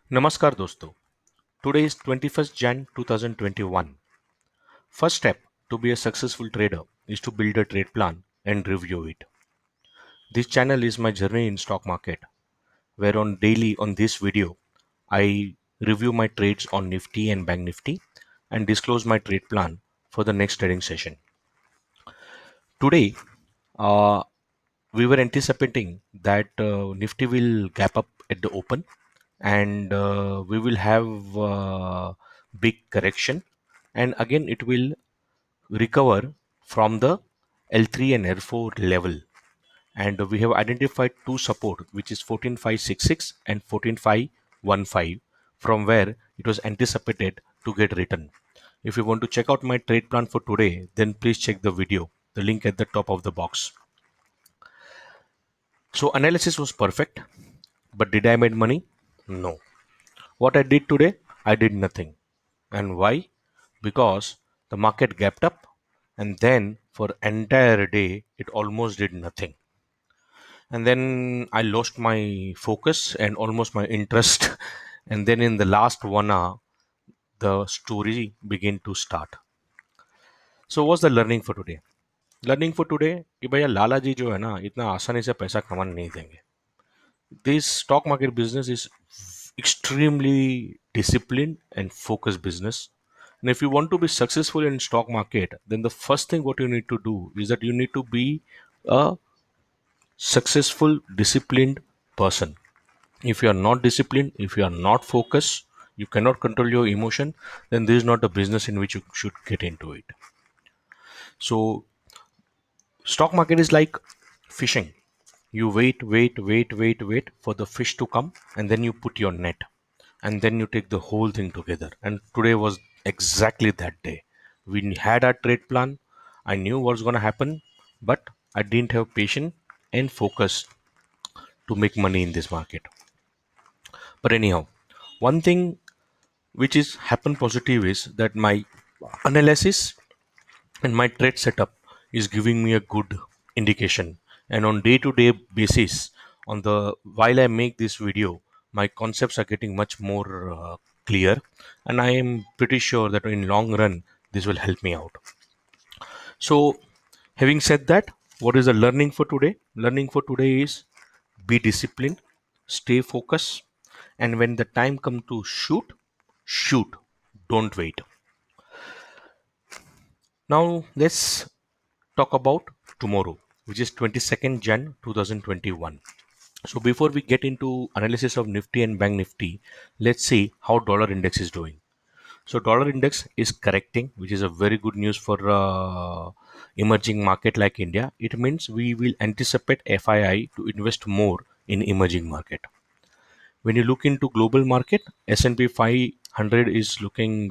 Namaskar दोस्तों. Today is 21st Jan 2021. First step to be a successful trader is to build a trade plan and review it. This channel is my journey in stock market, where on daily on this video I review my trades on Nifty and Bank Nifty and disclose my trade plan for the next trading session. Today uh, we were anticipating that Nifty will gap up at the open and we will have big correction, and again it will recover from the L3 and L4 level, and we have identified two support, which is 14566 and 14515, from where it was anticipated to get written. If you want to check out my trade plan for today, then please check the video, the link at the top of the box. So analysis was perfect, but did I make money? No. What I did today? I did nothing. And why? Because the market gapped up, and then for entire day it almost did nothing. And then I lost my focus and almost my interest. And then in the last 1 hour, the story began to start. So what's the learning for today? Learning for today कि भैया लाला जी जो है ना इतना आसानी से पैसा कमाने नहीं देंगे. This stock market business is extremely disciplined and focused business. And if you want to be successful in stock market, then the first thing what you need to do is that you need to be a successful, disciplined person. If you are not disciplined, if you are not focused, you cannot control your emotion, then this is not a business in which you should get into it. So stock market is like fishing. You wait for the fish to come, and then you put your net, and then you take the whole thing together. And today was exactly that day. We had our trade plan. I knew what's going to happen, but I didn't have patience and focus to make money in this market. But anyhow, one thing which is happen positive is that my analysis and my trade setup is giving me a good indication, and on day to day basis, on the while I make this video, my concepts are getting much more clear, and I am pretty sure that in long run this will help me out. So having said that, what is the learning for today? Learning for today is be disciplined, stay focused, and when the time come to shoot, don't wait. Now let's talk about tomorrow, which is 22nd Jan 2021. So before we get into analysis of Nifty and Bank Nifty, let's see how dollar index is doing. So dollar index is correcting, which is a very good news for emerging market like India. It means we will anticipate FII to invest more in emerging market. When you look into global market, S&P 500 is looking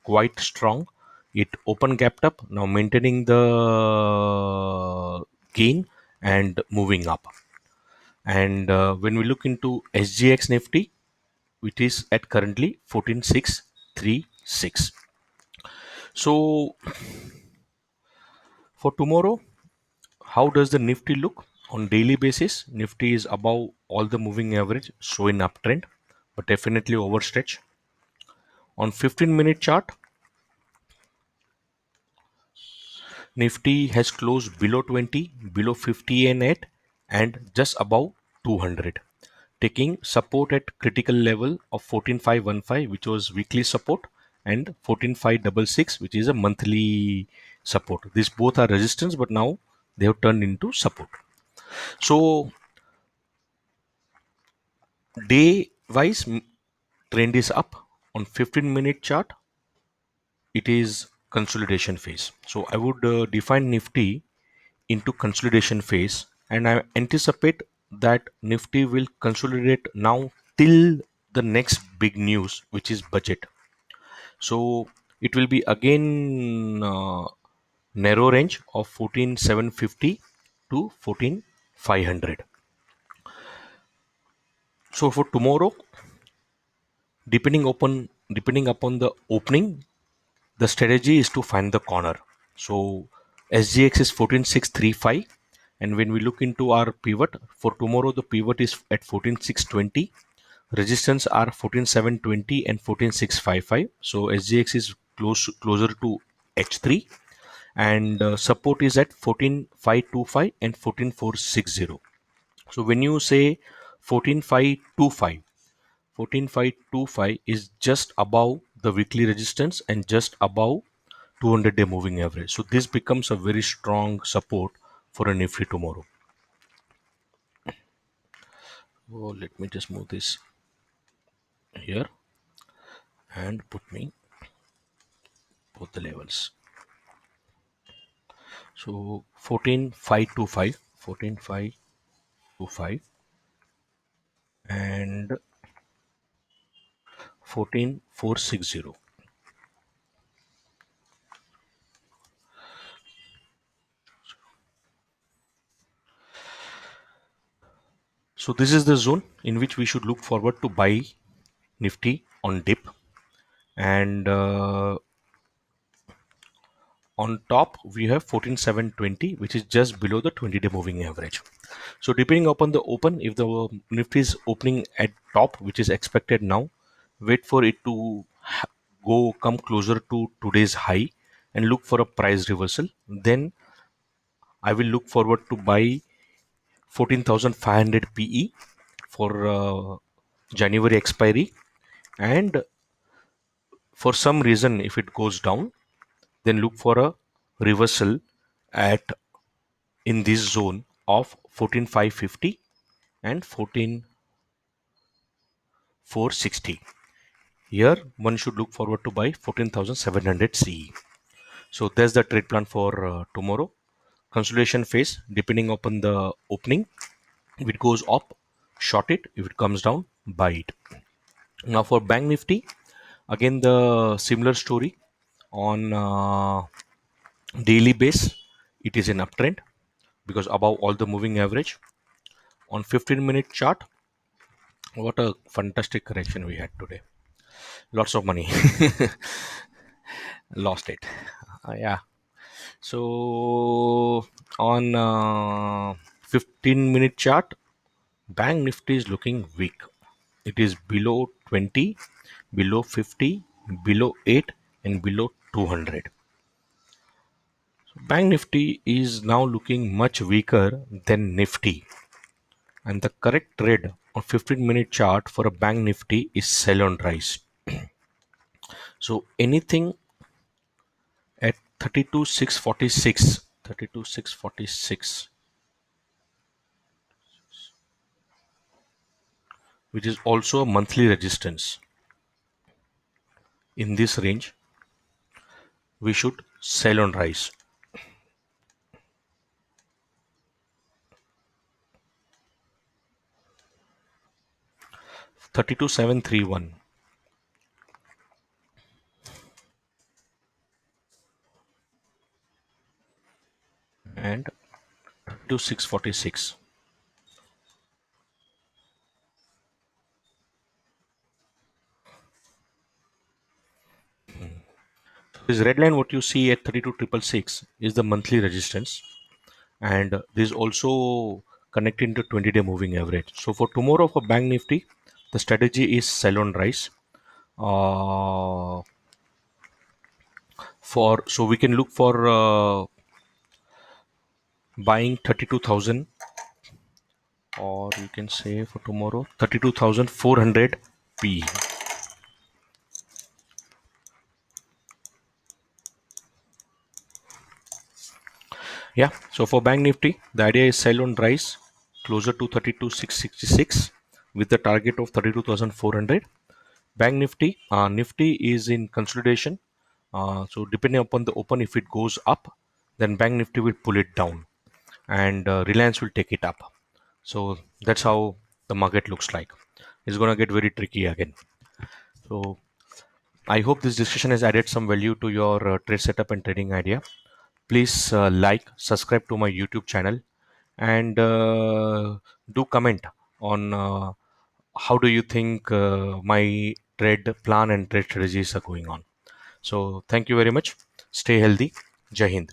quite strong. It open gapped up, now maintaining the gain and moving up. And when we look into SGX Nifty, it is at currently 14636. So for tomorrow, how does the Nifty look? On daily basis, Nifty is above all the moving average, showing uptrend, but definitely overstretch. On 15-minute chart, Nifty has closed below 20, below 50 and 8, and just above 200, taking support at critical level of 14515, which was weekly support, and 14566, which is a monthly support. These both are resistance, but now they have turned into support. So day wise, trend is up. On 15-minute chart, it is consolidation phase. So I would define Nifty into consolidation phase, and I anticipate that Nifty will consolidate now till the next big news, which is budget. So it will be again narrow range of 14,750 to 14,500. So for tomorrow, depending upon the opening, the strategy is to find the corner. So SGX is 14635, and when we look into our pivot for tomorrow, the pivot is at 14620. Resistance are 14,720 and 14,655. So SGX is closer to H3, and support is at 14,525 and 14,460. So when you say 14,525, 14,525 is just above the weekly resistance and just above 200-day moving average. So this becomes a very strong support for a Nifty tomorrow. Oh, let me just move this here and put me both the levels. So 14,525, 14,525 and 14,460. So this is the zone in which we should look forward to buy Nifty on dip, and on top we have 14,720, which is just below the 20-day moving average. So depending upon the open, if the Nifty is opening at top, which is expected now, wait for it to go come closer to today's high and look for a price reversal. Then I will look forward to buy 14,500 PE for January expiry, and for some reason if it goes down, then look for a reversal at in this zone of 14,550 and 14,460. Here one should look forward to buy 14,700 CE. So there's the trade plan for tomorrow. Consolidation phase, depending upon the opening. If it goes up, short it. If it comes down, buy it. Now for Bank Nifty, again the similar story. On daily base, it is an uptrend because above all the moving average. On 15-minute chart, what a fantastic correction we had today. Lots of money. Lost it. Yeah. So on 15-minute chart, Bank Nifty is looking weak. It is below 20, below 50, below 8, and below 200. Bank Nifty is now looking much weaker than Nifty, and the correct trade on 15-minute chart for a Bank Nifty is sell on rise. So anything at 32,646, 32,646, which is also a monthly resistance, in this range we should sell on rise. 32,731 and 32,646. This red line what you see at 32,666 is the monthly resistance, and this is also connecting to 20-day moving average. So for tomorrow for Bank Nifty, the strategy is sell on rise. For so we can look for buying 32,000, or you can say for tomorrow 32,400 P. Yeah, so for Bank Nifty, the idea is sell on rise closer to 32,666 with the target of 32,400. Bank Nifty, Nifty is in consolidation. So depending upon the open, if it goes up, then Bank Nifty will pull it down, and Reliance will take it up. So that's how the market looks like. It's gonna get very tricky again. So I hope this discussion has added some value to your trade setup and trading idea. Please like, subscribe to my YouTube channel, and do comment on how do you think my trade plan and trade strategies are going on. So thank you very much. Stay healthy. Jai Hind.